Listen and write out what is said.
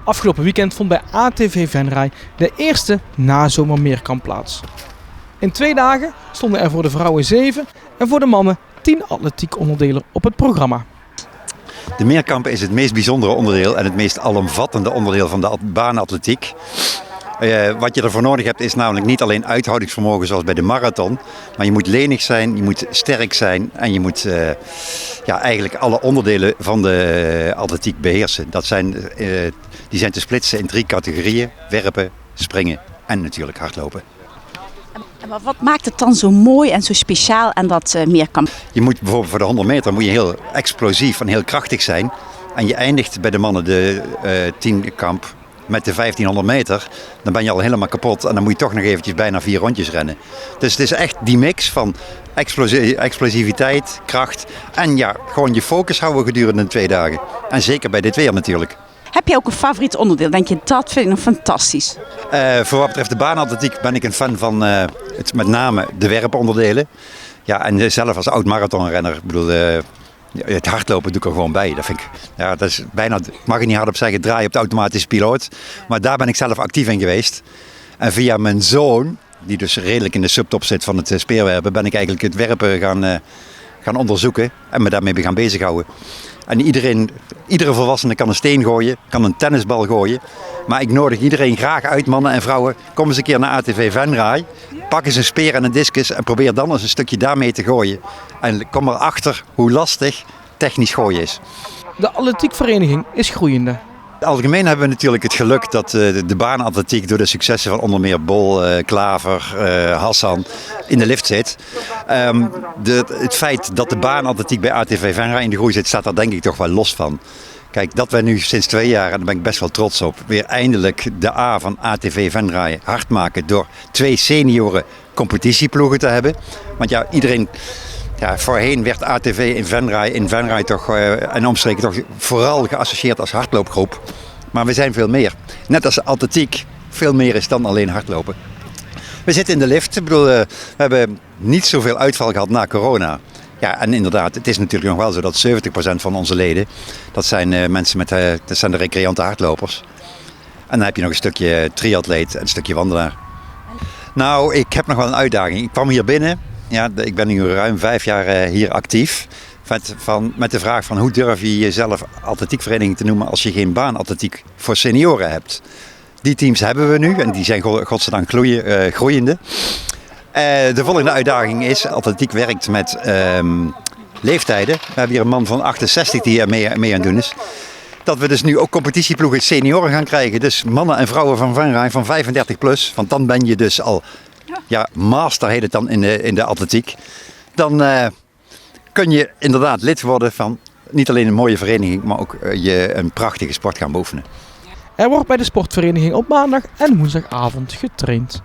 Afgelopen weekend vond bij ATV Venray de eerste nazomermeerkamp plaats. In 2 dagen stonden er voor de vrouwen 7 en voor de mannen 10 atletiek onderdelen op het programma. De meerkamp is het meest bijzondere onderdeel en het meest alomvattende onderdeel van de baanatletiek. Wat je ervoor nodig hebt is namelijk niet alleen uithoudingsvermogen zoals bij de marathon. Maar je moet lenig zijn, je moet sterk zijn en je moet eigenlijk alle onderdelen van de atletiek beheersen. Die zijn te splitsen in 3 categorieën: werpen, springen en natuurlijk hardlopen. Maar wat maakt het dan zo mooi en zo speciaal aan dat meerkamp? Je moet bijvoorbeeld voor de 100 meter moet je heel explosief en heel krachtig zijn. En je eindigt bij de mannen de 10-kamp met de 1500 meter. Dan ben je al helemaal kapot en dan moet je toch nog eventjes bijna 4 rondjes rennen. Dus het is echt die mix van explosiviteit, kracht en gewoon je focus houden gedurende 2 dagen. En zeker bij dit weer natuurlijk. Heb je ook een favoriet onderdeel? Denk je, dat vind ik nog fantastisch? Voor wat betreft de baanatletiek ben ik een fan van met name de werponderdelen. Ja, en zelf als oud marathonrenner, het hardlopen doe ik er gewoon bij. Dat vind ik, dat is bijna, mag ik niet hardop zeggen, draai op de automatische piloot. Maar daar ben ik zelf actief in geweest. En via mijn zoon, die dus redelijk in de subtop zit van het speerwerpen, ben ik eigenlijk het werpen gaan onderzoeken en me daarmee gaan bezighouden. En iedere volwassene kan een steen gooien, kan een tennisbal gooien. Maar ik nodig iedereen graag uit, mannen en vrouwen. Kom eens een keer naar ATV Venray. Pak eens een speer en een discus en probeer dan eens een stukje daarmee te gooien. En kom erachter hoe lastig technisch gooien is. De atletiekvereniging is groeiende. Algemeen hebben we natuurlijk het geluk dat de baanatletiek door de successen van onder meer Bol, Klaver, Hassan in de lift zit. Het feit dat de baanatletiek bij ATV Venray in de groei zit, staat daar denk ik toch wel los van. Kijk, dat wij nu sinds 2 jaar, en daar ben ik best wel trots op, weer eindelijk de A van ATV Venray hard maken door 2 senioren competitieploegen te hebben. Want iedereen... voorheen werd ATV in Venray toch en omstreken toch vooral geassocieerd als hardloopgroep. Maar we zijn veel meer. Net als de atletiek veel meer is dan alleen hardlopen. We zitten in de lift. We hebben niet zoveel uitval gehad na corona. Ja, en inderdaad, het is natuurlijk nog wel zo dat 70% van onze leden, dat zijn mensen dat zijn de recreante hardlopers. En dan heb je nog een stukje triatleet en een stukje wandelaar. Nou, ik heb nog wel een uitdaging. Ik kwam hier binnen. Ja, ik ben nu ruim 5 jaar hier actief. Met de vraag van hoe durf je jezelf atletiekvereniging te noemen als je geen baanatletiek voor senioren hebt. Die teams hebben we nu en die zijn godzijdank groeiende. De volgende uitdaging is, atletiek werkt met leeftijden. We hebben hier een man van 68 die mee aan het doen is. Dat we dus nu ook competitieploegen senioren gaan krijgen. Dus mannen en vrouwen van Venray van 35 plus. Want dan ben je dus al... master heet het dan in de atletiek. Dan kun je inderdaad lid worden van niet alleen een mooie vereniging, maar ook je een prachtige sport gaan beoefenen. Er wordt bij de sportvereniging op maandag en woensdagavond getraind.